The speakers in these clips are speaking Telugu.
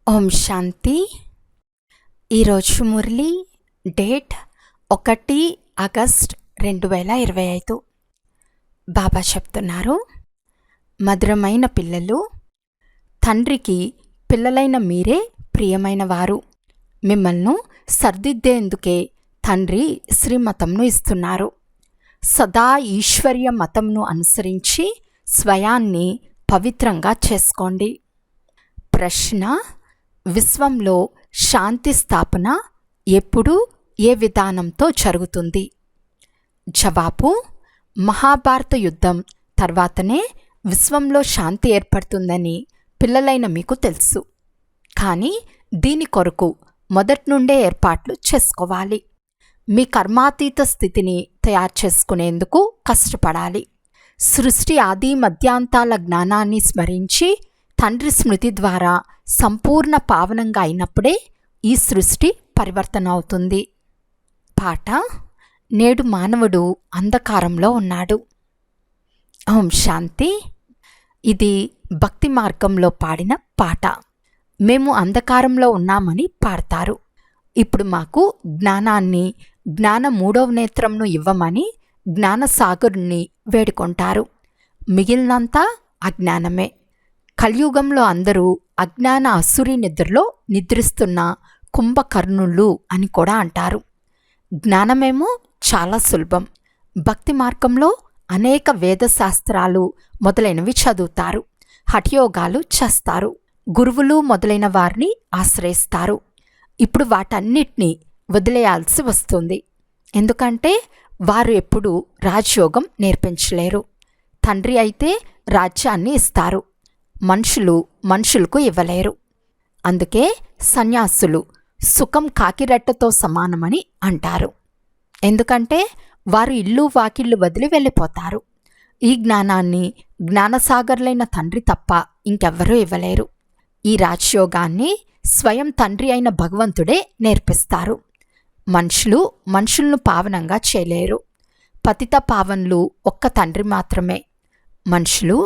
ఓం శాంతి. ఈరోజు మురళి డేట్ 1 ఆగస్ట్ 2025. బాబా చెప్తున్నారు, మధురమైన పిల్లలు, తండ్రికి పిల్లలైన మీరే ప్రియమైన వారు. మిమ్మల్ని సర్దిద్దేందుకే తండ్రి శ్రీమతంను ఇస్తున్నారు. సదా ఈశ్వర్య మతంను అనుసరించి స్వయాన్ని పవిత్రంగా చేసుకోండి. ప్రశ్న: విశ్వంలో శాంతి స్థాపన ఎప్పుడు, ఏ విధానంతో జరుగుతుంది? జవాబు: మహాభారత యుద్ధం తర్వాతనే విశ్వంలో శాంతి ఏర్పడుతుందని పిల్లలైన మీకు తెలుసు. కానీ దీని కొరకు మొదటి నుండే ఏర్పాట్లు చేసుకోవాలి. మీ కర్మాతీత స్థితిని తయారు చేసుకునేందుకు కష్టపడాలి. సృష్టి ఆది మధ్యాంతాల జ్ఞానాన్ని స్మరించి తండ్రి స్మృతి ద్వారా సంపూర్ణ పావనంగా అయినప్పుడే ఈ సృష్టి పరివర్తన అవుతుంది. పాట: నేడు మానవుడు అంధకారంలో ఉన్నాడు. ఓం శాంతి. ఇది భక్తి మార్గంలో పాడిన పాట. మేము అంధకారంలో ఉన్నామని పాడతారు. ఇప్పుడు మాకు జ్ఞానాన్ని, జ్ఞాన 3వ నేత్రంను ఇవ్వమని జ్ఞానసాగరుణ్ణి వేడుకుంటారు. మిగిలినంతా అజ్ఞానమే. కలియుగంలో అందరూ అజ్ఞాన అసురి నిద్రలో నిద్రిస్తున్న కుంభకర్ణుళ్ళు అని కూడా అంటారు. జ్ఞానమేమో చాలా సులభం. భక్తి మార్గంలో అనేక వేదశాస్త్రాలు మొదలైనవి చదువుతారు. హఠయోగాలు చేస్తారు. గురువులు మొదలైన వారిని ఆశ్రయిస్తారు. ఇప్పుడు వాటన్నిటినీ వదిలేయాల్సి వస్తుంది. ఎందుకంటే వారు ఎప్పుడూ రాజయోగం నేర్పించలేరు. తండ్రి అయితే రాజ్యాన్ని ఇస్తారు, మనుషులకు ఇవ్వలేరు. అందుకే సన్యాసులు సుఖం కాకిరెట్టతో సమానమని అంటారు. ఎందుకంటే వారు ఇల్లు వాకిళ్ళు వదిలి వెళ్ళిపోతారు. ఈ జ్ఞానాన్ని జ్ఞానసాగర్లైన తండ్రి తప్ప ఇంకెవ్వరూ ఇవ్వలేరు. ఈ రాజయోగాన్ని స్వయం తండ్రి అయిన భగవంతుడే నేర్పిస్తారు. మనుషులను పావనంగా చేయలేరు. పతిత పావనులు ఒక్క తండ్రి మాత్రమే. మనుషులు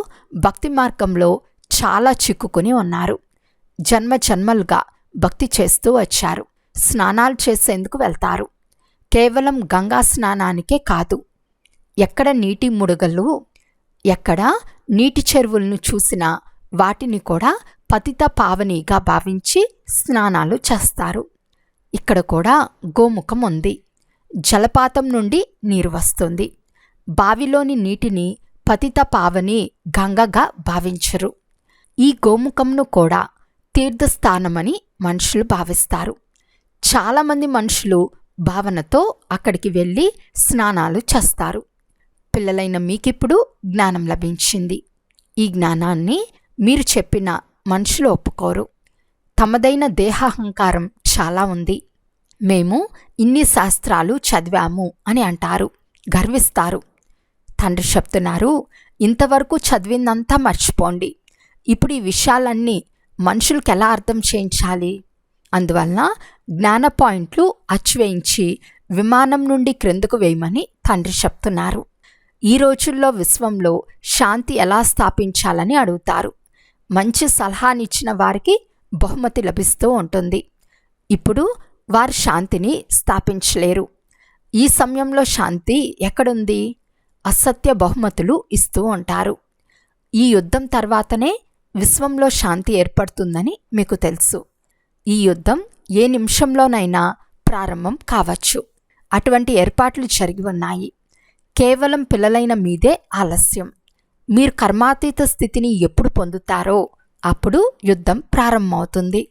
భక్తి మార్గంలో చాలా చిక్కుకుని ఉన్నారు. జన్మలుగా భక్తి చేస్తూ వచ్చారు. స్నానాలు చేసేందుకు వెళ్తారు. కేవలం గంగా స్నానానికే కాదు, ఎక్కడ నీటి ముడుగలు, ఎక్కడ నీటి చెరువులను చూసినా వాటిని కూడా పతిత పావనిగా భావించి స్నానాలు చేస్తారు. ఇక్కడ కూడా గోముఖం ఉంది. జలపాతం నుండి నీరు వస్తుంది. బావిలోని నీటిని పతిత పావని గంగగా భావించరు. ఈ గోముఖంను కూడా తీర్థస్థానమని మనుషులు భావిస్తారు. చాలామంది మనుషులు భావనతో అక్కడికి వెళ్ళి స్నానాలు చేస్తారు. పిల్లలైన మీకిప్పుడు జ్ఞానం లభించింది. ఈ జ్ఞానాన్ని మీరు చెప్పిన మనుషులు ఒప్పుకోరు. తమదైన దేహాహంకారం చాలా ఉంది. మేము ఇన్ని శాస్త్రాలు చదివాము అని అంటారు, గర్విస్తారు. తండ్రి చెప్తున్నారు, ఇంతవరకు చదివిందంతా మర్చిపోండి. ఇప్పుడు ఈ విషయాలన్నీ మనుషులకు ఎలా అర్థం చేయించాలి? అందువలన జ్ఞాన పాయింట్లు అచ్చువేయించి విమానం నుండి క్రిందకు వేయమని తండ్రి చెప్తున్నారు. ఈ రోజుల్లో విశ్వంలో శాంతి ఎలా స్థాపించాలని అడుగుతారు. మంచి సలహానిచ్చిన వారికి బహుమతి లభిస్తూ ఉంటుంది. ఇప్పుడు వారు శాంతిని స్థాపించలేరు. ఈ సమయంలో శాంతి ఎక్కడుంది? అసత్య బహుమతులు ఇస్తూ ఉంటారు. ఈ యుద్ధం తర్వాతనే విశ్వంలో శాంతి ఏర్పడుతుందని మీకు తెలుసు. ఈ యుద్ధం ఏ నిమిషంలోనైనా ప్రారంభం కావచ్చు. అటువంటి ఏర్పాట్లు జరిగి ఉన్నాయి. కేవలం పిల్లలైన మీదే ఆలస్యం. మీరు కర్మాతీత స్థితిని ఎప్పుడు పొందుతారో అప్పుడు యుద్ధం ప్రారంభమవుతుంది.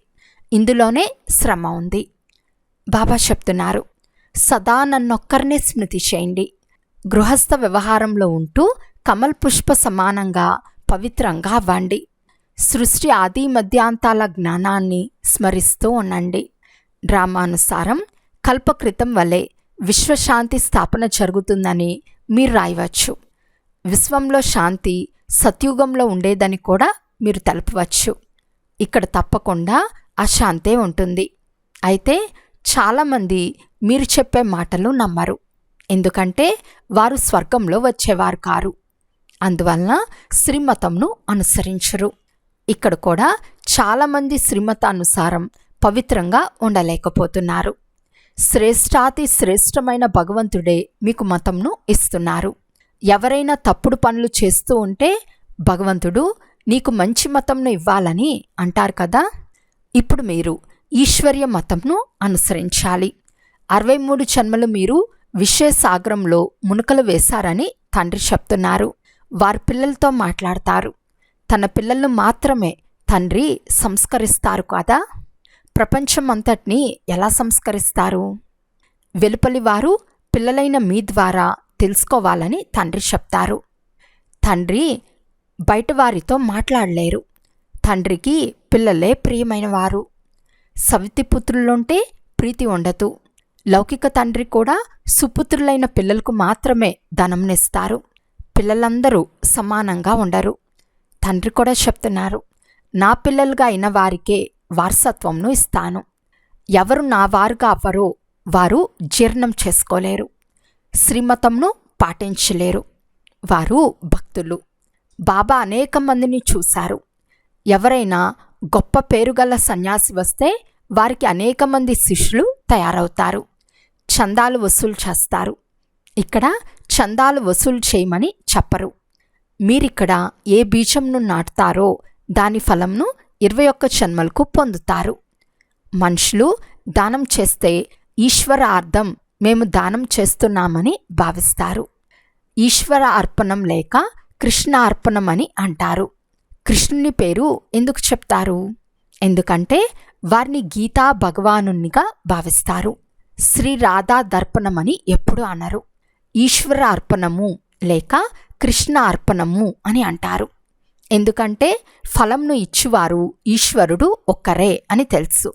ఇందులోనే శ్రమ ఉంది. బాబా చెప్తున్నారు, సదా నన్నొక్కరినే స్మృతి చేయండి. గృహస్థ వ్యవహారంలో ఉంటూ కమల్ పుష్ప సమానంగా పవిత్రంగా అవ్వండి. సృష్టి ఆది మధ్యాంతాల జ్ఞానాన్ని స్మరిస్తూ ఉండండి. డ్రామానుసారం కల్పకృతం వలె విశ్వశాంతి స్థాపన జరుగుతుందని మీరు రాయవచ్చు. విశ్వంలో శాంతి సత్యుగంలో ఉండేదని కూడా మీరు తెలుపవచ్చు. ఇక్కడ తప్పకుండా అశాంతే ఉంటుంది. అయితే చాలామంది మీరు చెప్పే మాటలు నమ్మరు. ఎందుకంటే వారు స్వర్గంలో వచ్చేవారు కారు. అందువలన శ్రీమతంను అనుసరించరు. ఇక్కడ కూడా చాలామంది శ్రీమతానుసారం పవిత్రంగా ఉండలేకపోతున్నారు. శ్రేష్టాతి శ్రేష్టమైన భగవంతుడే మీకు మతంను ఇస్తున్నారు. ఎవరైనా తప్పుడు పనులు చేస్తూ ఉంటే భగవంతుడు నీకు మంచి మతంను ఇవ్వాలని అంటారు కదా. ఇప్పుడు మీరు ఈశ్వర్య మతంను అనుసరించాలి. 63 జన్మలు మీరు విశ్వసాగరంలో మునకలు వేశారని తండ్రి చెప్తున్నారు. వారి పిల్లలతో మాట్లాడతారు. తన పిల్లలను మాత్రమే తండ్రి సంస్కరిస్తారు కదా. ప్రపంచం అంతటినీ ఎలా సంస్కరిస్తారు? వెలుపలి వారు పిల్లలైన మీ ద్వారా తెలుసుకోవాలని తండ్రి చెప్తారు. తండ్రి బయట వారితో మాట్లాడలేరు. తండ్రికి పిల్లలే ప్రియమైన వారు. సవితిపుత్రులుంటే ప్రీతి ఉండదు. లౌకిక తండ్రి కూడా సుపుత్రులైన పిల్లలకు మాత్రమే ధనంనిస్తారు. పిల్లలందరూ సమానంగా ఉండరు. తండ్రి కూడా చెప్తున్నారు, నా పిల్లలుగా అయిన వారికే వారసత్వంను ఇస్తాను. ఎవరు నా వారుగా అవ్వరో వారు జీర్ణం చేసుకోలేరు, శ్రీమతంను పాటించలేరు. వారు భక్తులు. బాబా అనేక మందిని చూశారు. ఎవరైనా గొప్ప పేరుగల సన్యాసి వస్తే వారికి అనేక మంది శిష్యులు తయారవుతారు. చందాలు వసూలు చేస్తారు. ఇక్కడ చందాలు వసూలు చేయమని చెప్పరు. మీరిక్కడ ఏ బీజంను నాటుతారో దాని ఫలంను 21 జన్మలకు పొందుతారు. మనుషులు దానం చేస్తే ఈశ్వర అర్థం మేము దానం చేస్తున్నామని భావిస్తారు. ఈశ్వర అర్పణం లేక కృష్ణ అర్పణం అని అంటారు. కృష్ణుని పేరు ఎందుకు చెప్తారు? ఎందుకంటే వారిని గీతా భగవానునిగా భావిస్తారు. శ్రీ రాధా దర్పణమని ఎప్పుడు అనరు. ఈశ్వర అర్పణము లేక కృష్ణ అర్పణము అని అంటారు. ఎందుకంటే ఫలంను ఇచ్చువారు ఈశ్వరుడు ఒక్కరే అని తెలుసు.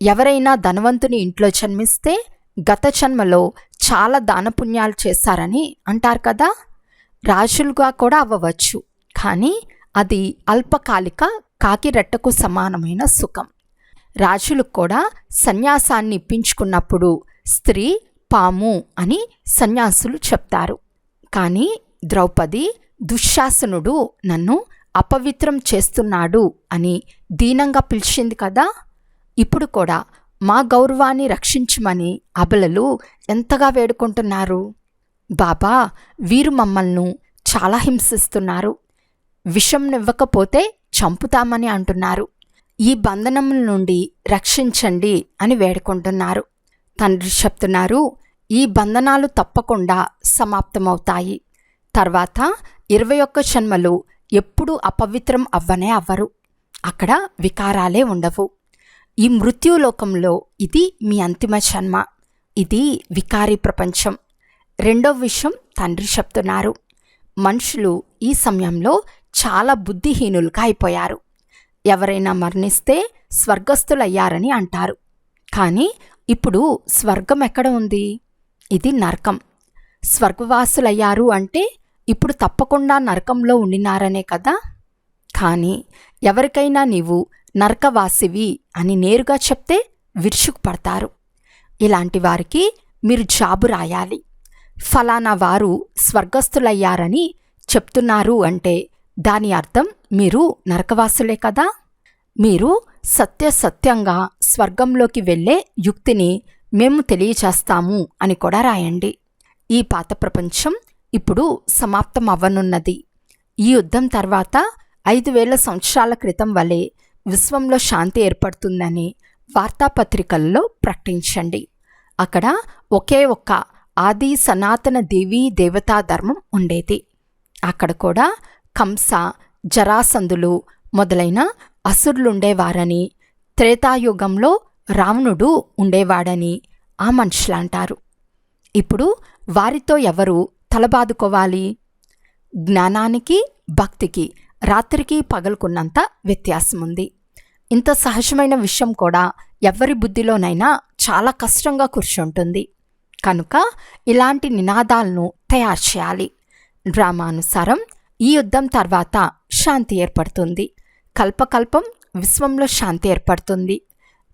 ఎవరైనా ధనవంతుని ఇంట్లో జన్మిస్తే గత జన్మలో చాలా దానపుణ్యాలు చేశారని అంటారు కదా. రాజులుగా కూడా అవ్వవచ్చు, కానీ అది అల్పకాలిక కాకిరెట్టకు సమానమైన సుఖం. రాజులకు కూడా సన్యాసాన్ని ఇప్పించుకున్నప్పుడు స్త్రీ పాము అని సన్యాసులు చెప్తారు. కానీ ద్రౌపది దుశ్శాసనుడు నన్ను అపవిత్రం చేస్తున్నాడు అని దీనంగా పిలిచింది కదా. ఇప్పుడు కూడా మా గౌరవాన్ని రక్షించమని అబలలు ఎంతగా వేడుకుంటున్నారు. బాబా వీరు మమ్మల్ని చాలా హింసిస్తున్నారు, విషంనివ్వకపోతే చంపుతామని అంటున్నారు, ఈ బంధనముల నుండి రక్షించండి అని వేడుకుంటున్నారు. తండ్రి చెప్తున్నారు, ఈ బంధనాలు తప్పకుండా సమాప్తమవుతాయి. తర్వాత 21 జన్మలు ఎప్పుడూ అపవిత్రం అవ్వనే అవ్వరు. అక్కడ వికారాలే ఉండవు. ఈ మృత్యులోకంలో ఇది మీ అంతిమ జన్మ. ఇది వికారీ ప్రపంచం. రెండో విషయం తండ్రి చెప్తున్నారు, మనుషులు ఈ సమయంలో చాలా బుద్ధిహీనులుగా అయిపోయారు. ఎవరైనా మరణిస్తే స్వర్గస్థులయ్యారని అంటారు. కానీ ఇప్పుడు స్వర్గం ఎక్కడ ఉంది? ఇది నరకం. స్వర్గవాసులయ్యారు అంటే ఇప్పుడు తప్పకుండా నరకంలో ఉండినారనే కదా. కానీ ఎవరికైనా నీవు నరకవాసివి అని నేరుగా చెప్తే విరుచుకుపడతారు. ఇలాంటి వారికి మీరు జాబు రాయాలి. ఫలానా వారు స్వర్గస్థులయ్యారని చెప్తున్నారు అంటే దాని అర్థం మీరు నరకవాసులే కదా. మీరు సత్యంగా స్వర్గంలోకి వెళ్ళే యుక్తిని మేము తెలియచేస్తాము అని కూడా రాయండి. ఈ పాత ప్రపంచం ఇప్పుడు సమాప్తం అవ్వనున్నది. ఈ యుద్ధం తర్వాత 5000 సంవత్సరాల క్రితం వలె విశ్వంలో శాంతి ఏర్పడుతుందని వార్తాపత్రికల్లో ప్రకటించండి. అక్కడ ఒకే ఒక్క ఆది సనాతన దేవీ దేవతా ధర్మం ఉండేది. అక్కడ కూడా కంస, జరాసంధులు మొదలైన అసురులుండేవారని, త్రేతాయుగంలో రావణుడు ఉండేవాడని ఆ మనుషులు అంటారు. ఇప్పుడు వారితో ఎవరు తలబాదుకోవాలి? జ్ఞానానికి భక్తికి రాత్రికి పగలుకున్నంత వ్యత్యాసం ఉంది. ఇంత సహజమైన విషయం కూడా ఎవరి బుద్ధిలోనైనా చాలా కష్టంగా కూర్చుంటుంది. కనుక ఇలాంటి నినాదాలను తయారు చేయాలి. డ్రామానుసారం ఈ యుద్ధం తర్వాత శాంతి ఏర్పడుతుంది. కల్పకల్పం విశ్వంలో శాంతి ఏర్పడుతుంది.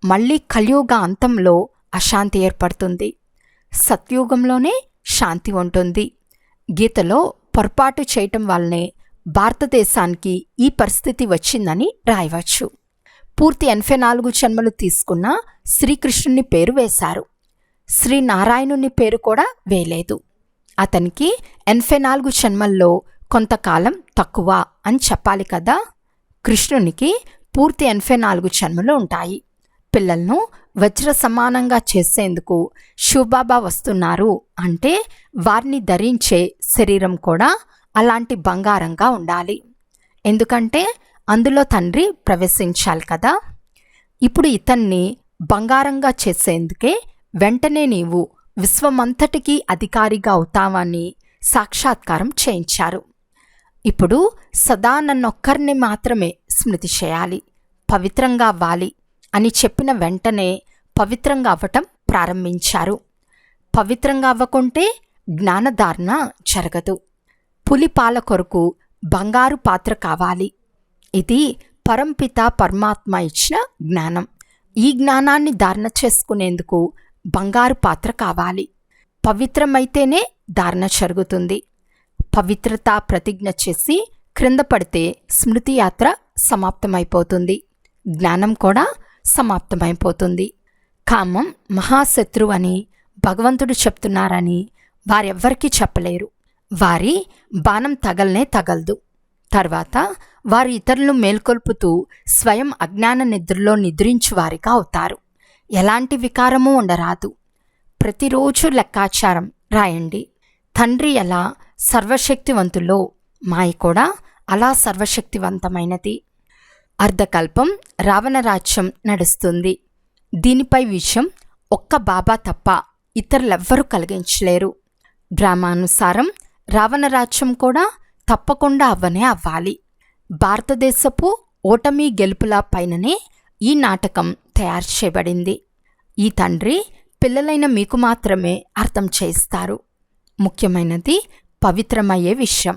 మళ్ళీ కలియుగ అంతంలో అశాంతి ఏర్పడుతుంది. సత్యుగంలోనే శాంతి ఉంటుంది. గీతలో పొరపాటు చేయటం వల్లనే భారతదేశానికి ఈ పరిస్థితి వచ్చిందని రాయవచ్చు. పూర్తి 84 జన్మలు తీసుకున్న శ్రీకృష్ణుని పేరు వేశారు. శ్రీనారాయణుని పేరు కూడా వేయలేదు. అతనికి 84 జన్మల్లో కొంతకాలం తక్కువ అని చెప్పాలి కదా. కృష్ణునికి పూర్తి 84 జన్మలు ఉంటాయి. పిల్లలను వజ్ర సమానంగా చేసేందుకు శివబాబా వస్తున్నారు అంటే వారిని ధరించే శరీరం కూడా అలాంటి బంగారంగా ఉండాలి. ఎందుకంటే అందులో తండ్రి ప్రవేశించాలి కదా. ఇప్పుడు ఇతన్ని బంగారంగా చేసేందుకే వెంటనే నీవు విశ్వమంతటికీ అధికారిగా అవుతావని సాక్షాత్కారం చేయించారు. ఇప్పుడు సదా నన్నొక్కరిని మాత్రమే స్మృతి చేయాలి, పవిత్రంగా అవ్వాలి అని చెప్పిన వెంటనే పవిత్రంగా అవ్వటం ప్రారంభించారు. పవిత్రంగా అవ్వకుంటే జ్ఞానధారణ జరగదు. పులిపాల కొరకు బంగారు పాత్ర కావాలి. ఇది పరంపిత పరమాత్మ ఇచ్చిన జ్ఞానం. ఈ జ్ఞానాన్ని ధారణ చేసుకునేందుకు బంగారు పాత్ర కావాలి. పవిత్రమైతేనే ధారణ జరుగుతుంది. పవిత్రత ప్రతిజ్ఞ చేసి క్రింద పడితే స్మృతి యాత్ర సమాప్తమైపోతుంది, జ్ఞానం కూడా సమాప్తమైపోతుంది. కామం మహాశత్రువు అని భగవంతుడు చెప్తున్నారని వారెవ్వరికీ చెప్పలేరు. వారి బాణం తగలనే తగలదు. తర్వాత వారు ఇతరులను మేల్కొల్పుతూ స్వయం అజ్ఞాన నిద్రలో నిద్రించువారిగా అవుతారు. ఎలాంటి వికారమూ ఉండరాదు. ప్రతిరోజు లెక్కాచారం రాయండి. తండ్రి ఎలా సర్వశక్తివంతులో మాయ కూడా అలా సర్వశక్తివంతమైనది. అర్ధకల్పం రావణ రాజ్యం నడుస్తుంది. దీనిపై విషయం ఒక్క బాబా తప్ప ఇతరులెవ్వరూ కలిగించలేరు. డ్రామానుసారం రావణ రాజ్యం కూడా తప్పకుండా అవ్వనే అవ్వాలి. భారతదేశపు ఓటమి గెలుపుల పైననే ఈ నాటకం తయారు చేయబడింది. ఈ తండ్రి పిల్లలైన మీకు మాత్రమే అర్థం చేయిస్తారు. ముఖ్యమైనది పవిత్రమయ్యే విషయం.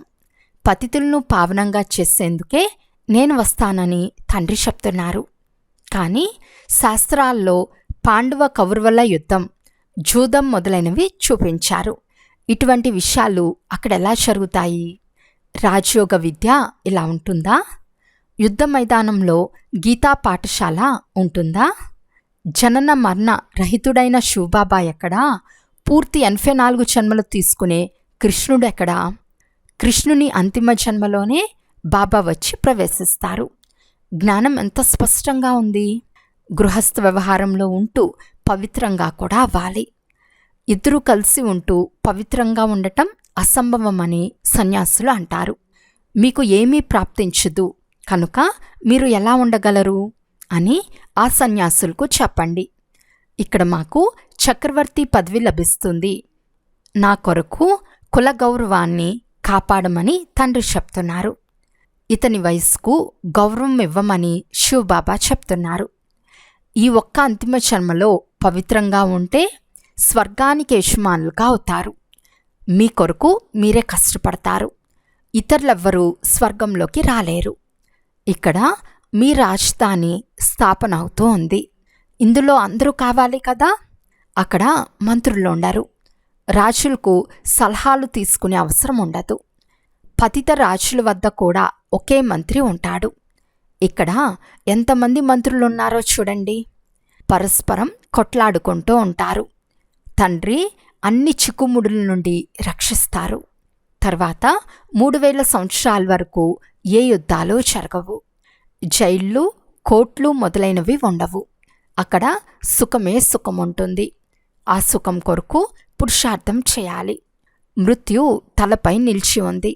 పతితులను పావనంగా చేసేందుకే నేను వస్తానని తండ్రి చెప్తున్నారు. కానీ శాస్త్రాల్లో పాండవ కౌరవుల యుద్ధం, జూదం మొదలైనవి చూపించారు. ఇటువంటి విషయాలు అక్కడ ఎలా జరుగుతాయి? రాజయోగ విద్య ఇలా ఉంటుందా? యుద్ధ మైదానంలో గీతా పాఠశాల ఉంటుందా? జనన మరణ రహితుడైన శివబాబా ఎక్కడా? పూర్తి 84 జన్మలు తీసుకునే కృష్ణుడెక్కడా? కృష్ణుని అంతిమ జన్మలోనే బాబా వచ్చి ప్రవేశిస్తారు. జ్ఞానం ఎంత స్పష్టంగా ఉంది. గృహస్థ వ్యవహారంలో ఉంటూ పవిత్రంగా కూడా అవ్వాలి. ఇద్దరూ కలిసి ఉంటూ పవిత్రంగా ఉండటం అసంభవమని సన్యాసులు అంటారు. మీకు ఏమీ ప్రాప్తించదు కనుక మీరు ఎలా ఉండగలరు అని ఆ సన్యాసులకు చెప్పండి. ఇక్కడ మాకు చక్రవర్తి పదవి లభిస్తుంది. నా కొరకు కుల గౌరవాన్ని కాపాడమని తండ్రి చెప్తున్నారు. ఇతని వయసుకు గౌరవం ఇవ్వమని శివబాబా చెప్తున్నారు. ఈ ఒక్క అంతిమ జన్మలో పవిత్రంగా ఉంటే స్వర్గానికి యజమానులుగా అవుతారు. మీ కొరకు మీరే కష్టపడతారు. ఇతరులెవ్వరూ స్వర్గంలోకి రాలేరు. ఇక్కడ మీ రాజధాని స్థాపన అవుతూ ఉంది. ఇందులో అందరూ కావాలి కదా. అక్కడ మంత్రులు ఉండరు. రాజులకు సలహాలు తీసుకునే అవసరం ఉండదు. పతిత రాజుల వద్ద కూడా ఒకే మంత్రి ఉంటాడు. ఇక్కడ ఎంతమంది మంత్రులున్నారో చూడండి. పరస్పరం కొట్లాడుకుంటూ ఉంటారు. తండ్రి అన్ని చిక్కుముడుల నుండి రక్షిస్తారు. తర్వాత 3000 సంవత్సరాల వరకు ఏ యుద్ధాలు జరగవు. జైళ్ళు, కోట్లు మొదలైనవి ఉండవు. అక్కడ సుఖమే సుఖం ఉంటుంది. ఆ సుఖం కొరకు పురుషార్థం చేయాలి. మృత్యు తలపై నిలిచి ఉంది.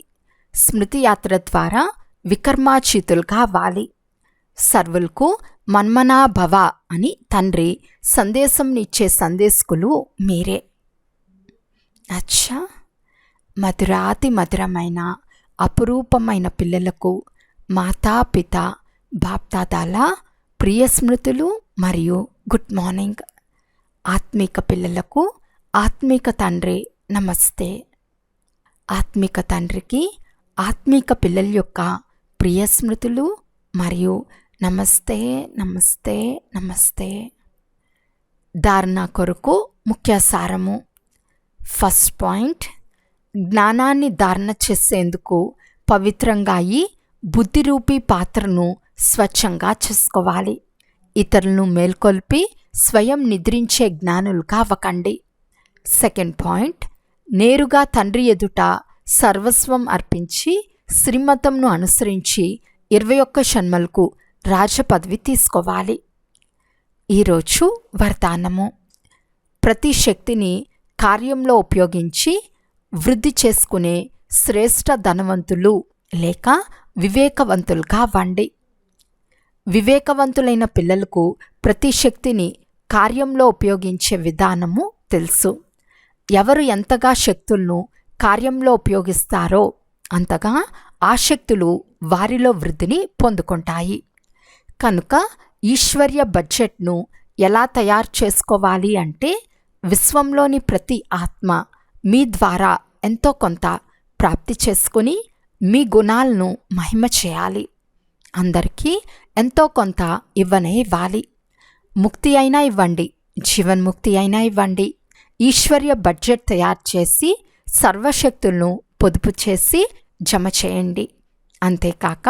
స్మృతి యాత్ర ద్వారా వికర్మాచితులుగా అవ్వాలి. సర్వులకు మన్మనాభవ అని తండ్రి సందేశంనిచ్చే సందేశకులు మీరే. అచ్చా, మధురాతి మధురమైన అపురూపమైన పిల్లలకు మాతాపిత బాప్దాదాల ప్రియ స్మృతులు మరియు గుడ్ మార్నింగ్. ఆత్మిక పిల్లలకు ఆత్మిక తండ్రి నమస్తే. ఆత్మిక తండ్రికి ఆత్మిక పిల్లల యొక్క ప్రియ స్మృతులు మరియు నమస్తే నమస్తే నమస్తే. ధారణ కొరకు ముఖ్య సారము. ఫస్ట్ పాయింట్, జ్ఞానాన్ని ధారణ చేసేందుకు పవిత్రంగా అయి బుద్ధిరూపీ పాత్రను స్వచ్ఛంగా చేసుకోవాలి. ఇతరులను మేల్కొల్పి స్వయం నిద్రించే జ్ఞానులుగా అవ్వకండి. సెకండ్ పాయింట్, నేరుగా తండ్రి ఎదుట సర్వస్వం అర్పించి శ్రీమతంను అనుసరించి 21 జన్మలకు రాజపదవి తీసుకోవాలి. ఈరోజు వరదానము: ప్రతి శక్తిని కార్యంలో ఉపయోగించి వృద్ధి చేసుకునే శ్రేష్ఠ ధనవంతులు లేక వివేకవంతులుగా అవ్వండి. వివేకవంతులైన పిల్లలకు ప్రతి శక్తిని కార్యంలో ఉపయోగించే విధానము తెలుసు. ఎవరు ఎంతగా శక్తులను కార్యంలో ఉపయోగిస్తారో అంతగా ఆ శక్తులు వారిలో వృద్ధిని పొందుకుంటాయి. కనుక ఈశ్వర్య బడ్జెట్ను ఎలా తయారు చేసుకోవాలి అంటే, విశ్వంలోని ప్రతి ఆత్మ మీ ద్వారా ఎంతో కొంత ప్రాప్తి చేసుకుని మీ గుణాలను మహిమ చేయాలి. అందరికీ ఎంతో కొంత ఇవ్వాలి. ముక్తి అయినా ఇవ్వండి, జీవన్ముక్తి అయినా ఇవ్వండి. ఈశ్వర్య బడ్జెట్ తయారు చేసి సర్వశక్తులను పొదుపు చేసి జమ చేయండి. అంతేకాక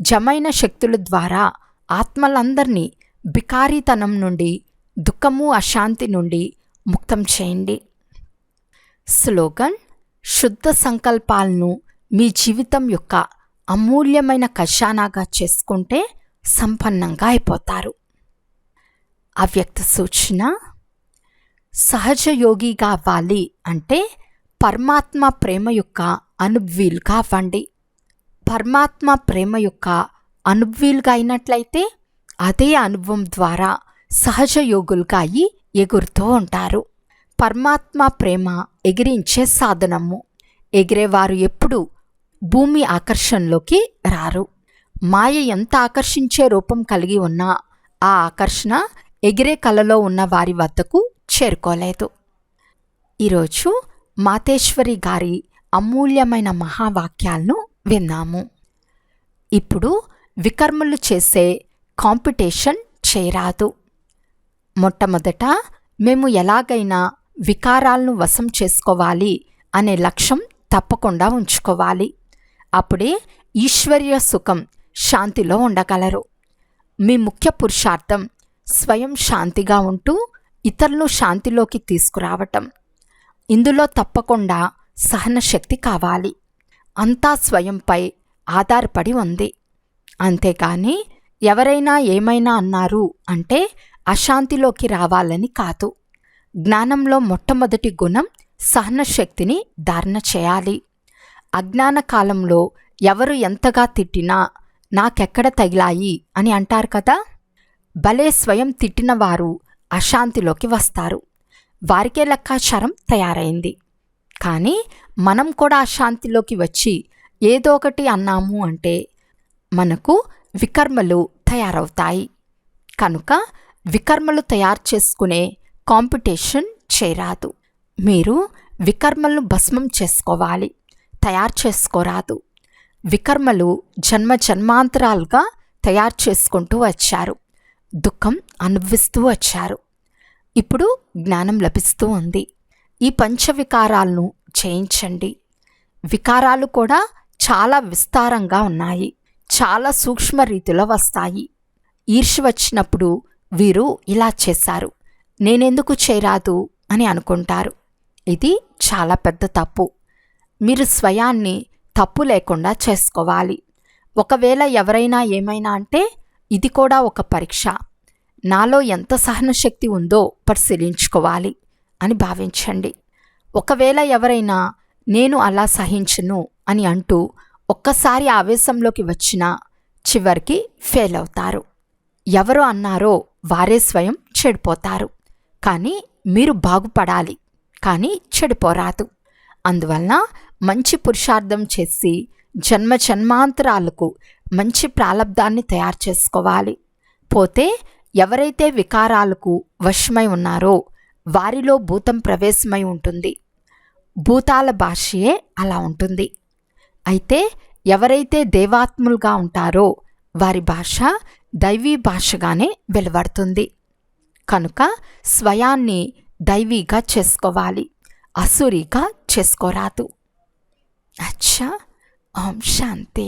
జమైన శక్తుల ద్వారా ఆత్మలందరినీ బికారితనం నుండి, దుఃఖము, అశాంతి నుండి ముక్తం చేయండి. స్లోగన్: శుద్ధ సంకల్పాలను మీ జీవితం యొక్క అమూల్యమైన ఖజానాగా చేసుకుంటే సంపన్నంగా అయిపోతారు. అవ్యక్త సూచన: సహజ యోగిగా అవ్వాలి అంటే పరమాత్మ ప్రేమ యొక్క అనుభవీలుగా అవ్వండి. పరమాత్మ ప్రేమ యొక్క అనుభవీలుగా అయినట్లయితే అదే అనుభవం ద్వారా సహజ యోగులుగా అయి ఎగురుతూ ఉంటారు. పరమాత్మ ప్రేమ ఎగిరించే సాధనము. ఎగిరేవారు ఎప్పుడు భూమి ఆకర్షణలోకి రారు. మాయ ఎంత ఆకర్షించే రూపం కలిగి ఉన్నా ఆ ఆకర్షణ ఎగిరే కలలో ఉన్న వారి వద్దకు చేరుకోలేదు. ఈరోజు మాతేశ్వరి గారి అమూల్యమైన మహావాక్యాలను విన్నాము. ఇప్పుడు వికర్మలు చేసే కాంపిటీషన్ చేయరాదు. మొట్టమొదట మేము ఎలాగైనా వికారాలను వశం చేసుకోవాలి అనే లక్ష్యం తప్పకుండా ఉంచుకోవాలి. అప్పుడే ఈశ్వర్య సుఖం, శాంతిలో ఉండగలరు. మీ ముఖ్య పురుషార్థం స్వయం శాంతిగా ఉంటూ ఇతరులను శాంతిలోకి తీసుకురావటం. ఇందులో తప్పకుండా సహనశక్తి కావాలి. అంతా స్వయంపై ఆధారపడి ఉంది. అంతేగాని ఎవరైనా ఏమైనా అన్నారు అంటే అశాంతిలోకి రావాలని కాదు. జ్ఞానంలో మొట్టమొదటి గుణం సహనశక్తిని ధారణ చేయాలి. అజ్ఞాన కాలంలో ఎవరు ఎంతగా తిట్టినా నాకెక్కడ తగిలాయి అని అంటారు కదా. భలే స్వయం తిట్టిన వారు అశాంతిలోకి వస్తారు. వారికే లెక్కాచారం తయారైంది. కానీ మనం కూడా అశాంతిలోకి వచ్చి ఏదో ఒకటి అన్నాము అంటే మనకు వికర్మలు తయారవుతాయి. కనుక వికర్మలు తయారు చేసుకునే కాంపిటీషన్ చేయరాదు. మీరు వికర్మలను భస్మం చేసుకోవాలి, తయారు చేసుకోరాదు. వికర్మలు జన్మ జన్మాంతరాలుగా తయారు చేసుకుంటూ వచ్చారు. దుఃఖం అనుభవిస్తూ వచ్చారు. ఇప్పుడు జ్ఞానం లభిస్తూ ఉంది. ఈ పంచవికారాలను జయించండి. వికారాలు కూడా చాలా విస్తారంగా ఉన్నాయి. చాలా సూక్ష్మ రీతిలో వస్తాయి. ఈర్ష్య వచ్చినప్పుడు వీరు ఇలా చేశారు, నేనెందుకు చేయరాదు అని అనుకుంటారు. ఇది చాలా పెద్ద తప్పు. మీరు స్వయాన్ని తప్పు లేకుండా చేసుకోవాలి. ఒకవేళ ఎవరైనా ఏమైనా అంటే ఇది కూడా ఒక పరీక్ష. నాలో ఎంత సహనశక్తి ఉందో పరిశీలించుకోవాలి అని భావించండి. ఒకవేళ ఎవరైనా నేను అలా సహించను అని అంటూ ఒక్కసారి ఆవేశంలోకి వచ్చినా చివరికి ఫెయిల్ అవుతారు. ఎవరు అన్నారో వారే స్వయం చెడిపోతారు. కానీ మీరు బాగుపడాలి, కానీ చెడిపోరాదు. అందువలన మంచి పురుషార్థం చేసి జన్మ జన్మాంతరాలకు మంచి ప్రాలబ్ధాన్ని తయారు చేసుకోవాలి. పోతే ఎవరైతే వికారాలకు వశమై ఉన్నారో వారిలో భూతం ప్రవేశమై ఉంటుంది. భూతాల భాషయే అలా ఉంటుంది. అయితే ఎవరైతే దేవాత్ములుగా ఉంటారో వారి భాష దైవీ భాషగానే వెలువడుతుంది. కనుక స్వయాన్ని దైవీగా చేసుకోవాలి, అసురీగా చేసుకోరాదు. అచ్చా, ఓం శాంతి.